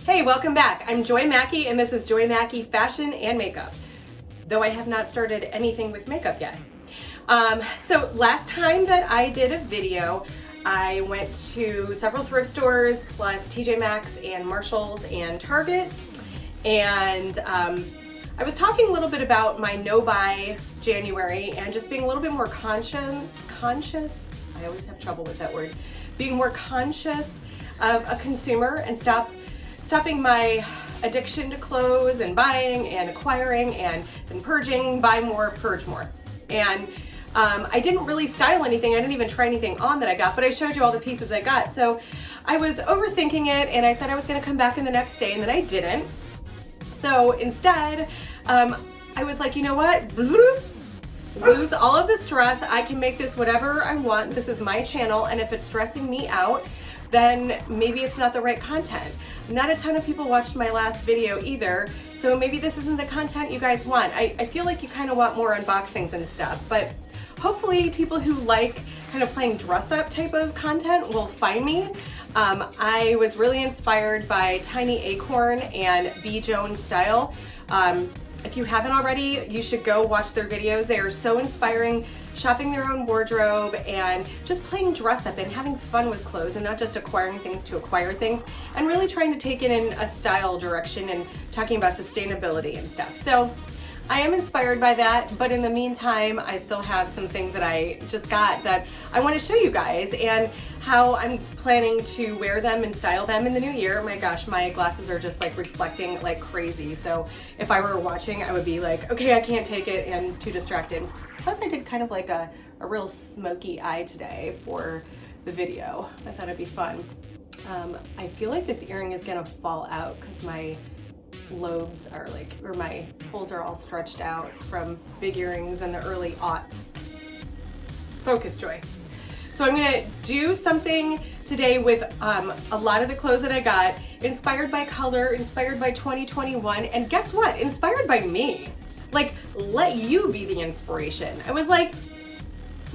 Hey, welcome back. I'm Joy Mackey and this is Joy Mackey Fashion and Makeup, though I have not started anything with makeup yet. So last time that I did a video, I went to several thrift stores plus TJ Maxx and Marshalls and Target, and I was talking a little bit about my no-buy January and just being a little bit more conscious, I always have trouble with that word, being more conscious of a consumer and stopping my addiction to clothes and buying and acquiring and then purging, buy more, purge more. And I didn't really style anything. I didn't even try anything on that I got, but I showed you all the pieces I got. So I was overthinking it and I said I was gonna come back in the next day and then I didn't. So instead, I was like, you know what? Lose all of the stress. I can make this whatever I want. This is my channel, and if it's stressing me out, then maybe it's not the right content. Not a ton of people watched my last video either, so maybe this isn't the content you guys want. I feel like you kind of want more unboxings and stuff, but hopefully people who like kind of playing dress up type of content will find me. I was really inspired by Tiny Acorn and B. Jones Style. If you haven't already, you should go watch their videos. They are so inspiring, shopping their own wardrobe and just playing dress up and having fun with clothes and not just acquiring things to acquire things, and really trying to take it in a style direction and talking about sustainability and stuff. So I am inspired by that, but in the meantime, I still have some things that I just got that I want to show you guys and how I'm planning to wear them and style them in the new year. My gosh, my glasses are just like reflecting like crazy. So if I were watching, I would be like, okay, I can't take it and too distracted. Plus I did kind of like a real smoky eye today for the video. I thought it'd be fun. I feel like this earring is gonna fall out because my lobes are like, or my holes are all stretched out from big earrings in the early aughts. Focus, Joy. So I'm gonna do something today with a lot of the clothes that I got, inspired by color, inspired by 2021, and guess what? Inspired by me. Like, let you be the inspiration. I was like,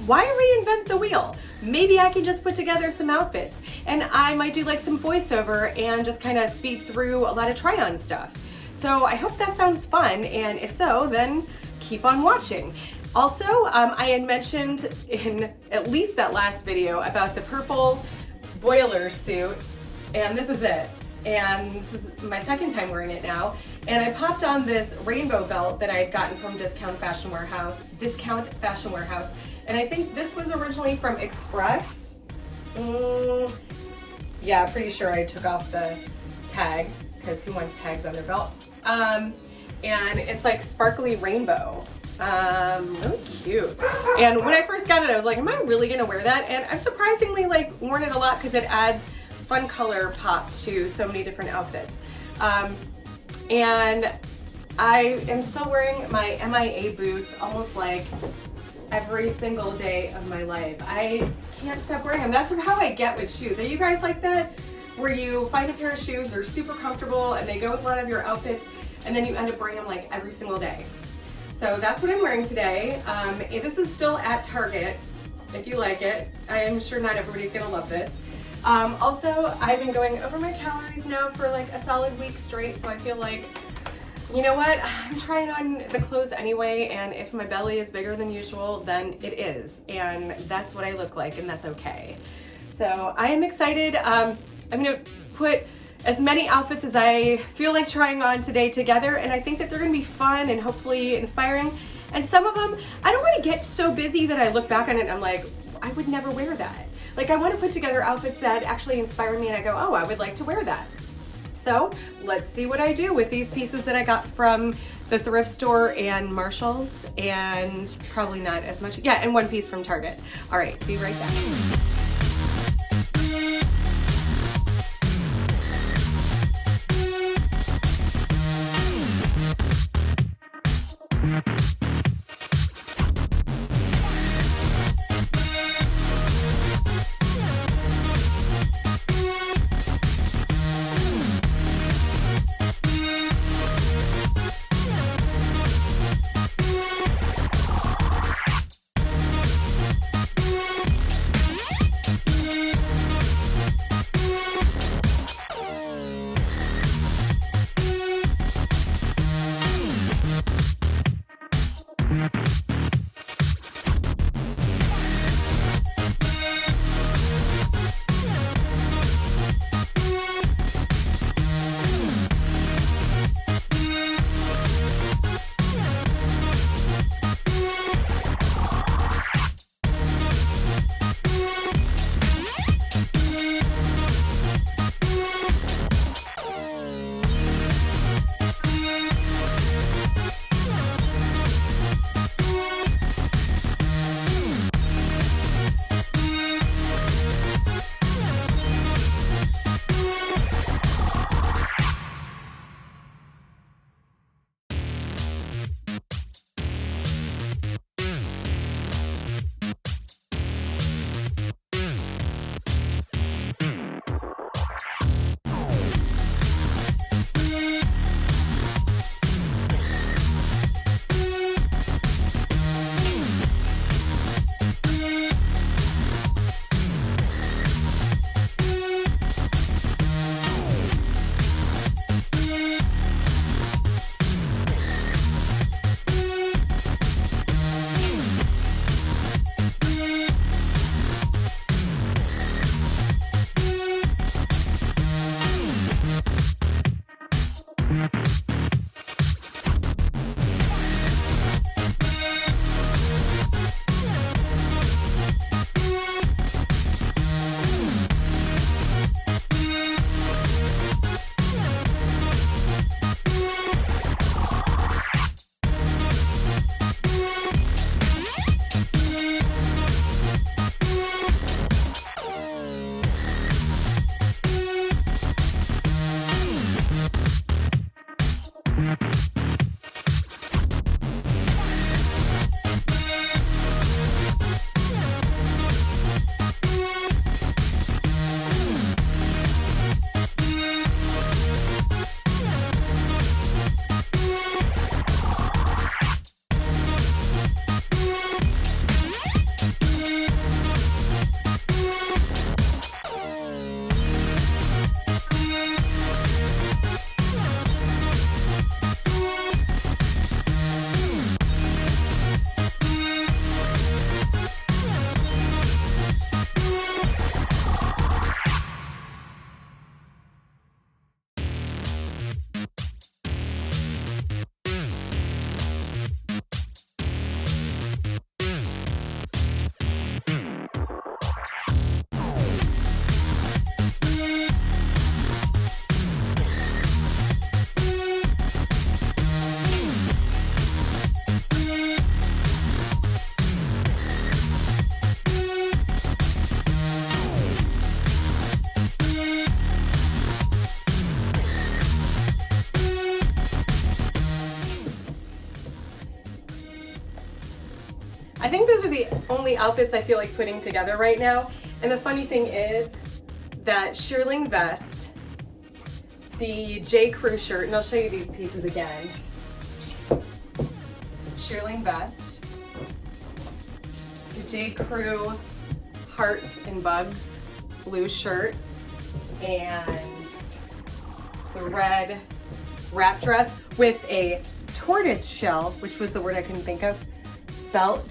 why reinvent the wheel? Maybe I can just put together some outfits, and I might do like some voiceover and just kind of speak through a lot of try-on stuff. So I hope that sounds fun, and if so, then keep on watching. Also, I had mentioned in at least that last video about the purple boiler suit, and this is it. And this is my second time wearing it now. And I popped on this rainbow belt that I had gotten from Discount Fashion Warehouse. And I think this was originally from Express. Yeah, pretty sure I took off the tag, because who wants tags on their belt? And it's like sparkly rainbow. Really cute. And when I first got it, I was like, am I really gonna wear that? And I've surprisingly like worn it a lot because it adds fun color pop to so many different outfits. And I am still wearing my MIA boots almost like every single day of my life. I can't stop wearing them. That's how I get with shoes. Are you guys like that? Where you find a pair of shoes, they're super comfortable and they go with a lot of your outfits, and then you end up wearing them like every single day. So that's what I'm wearing today. This is still at Target, if you like it. I am sure not everybody's gonna love this. Also, I've been going over my calories now for like a solid week straight, so I feel like, you know what, I'm trying on the clothes anyway, and if my belly is bigger than usual, then it is, and that's what I look like, and that's okay. So I am excited. I'm gonna put as many outfits as I feel like trying on today together, and I think that they're gonna be fun and hopefully inspiring. And some of them, I don't wanna get so busy that I look back on it and I'm like, I would never wear that. Like, I wanna put together outfits that actually inspire me and I go, oh, I would like to wear that. So let's see what I do with these pieces that I got from the thrift store and Marshalls, and probably not as much, yeah, and one piece from Target. All right, be right back. I think those are the only outfits I feel like putting together right now. And the funny thing is that shearling vest, the J. Crew shirt, and I'll show you these pieces again. Shearling vest, the J. Crew hearts and bugs blue shirt, and the red wrap dress with a tortoise shell, which was the word I couldn't think of, belt.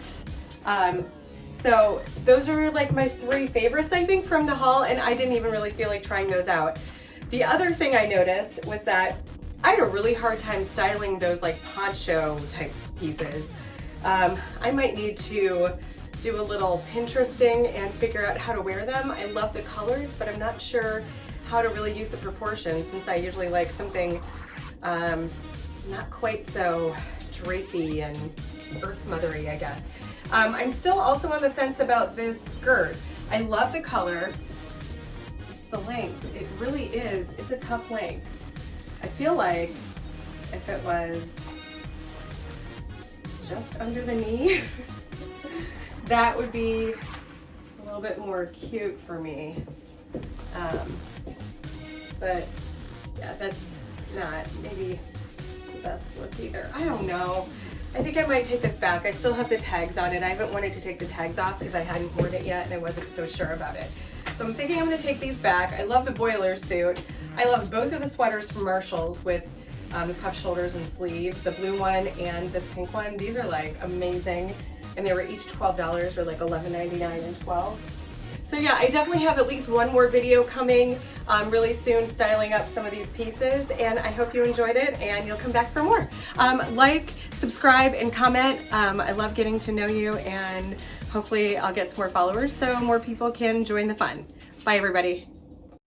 So those are like my three favorites, I think, from the haul, and I didn't even really feel like trying those out. The other thing I noticed was that I had a really hard time styling those like poncho type pieces. I might need to do a little Pinteresting and figure out how to wear them. I love the colors, but I'm not sure how to really use the proportions, since I usually like something not quite so drapey and earth mothery, I guess. I'm still also on the fence about this skirt. I love the color. It's the length. It really is. It's a tough length. I feel like if it was just under the knee, that would be a little bit more cute for me. But yeah, that's not maybe the best look either. I don't know. I think I might take this back. I still have the tags on it. I haven't wanted to take the tags off because I hadn't worn it yet and I wasn't so sure about it. So I'm thinking I'm gonna take these back. I love the boiler suit. I love both of the sweaters from Marshall's with the puff shoulders and sleeves, the blue one and this pink one. These are like amazing. And they were each $12 or like $11.99 and $12. So yeah, I definitely have at least one more video coming really soon, styling up some of these pieces, and I hope you enjoyed it and you'll come back for more. Like, subscribe, and comment. I love getting to know you, and hopefully I'll get some more followers so more people can join the fun. Bye everybody.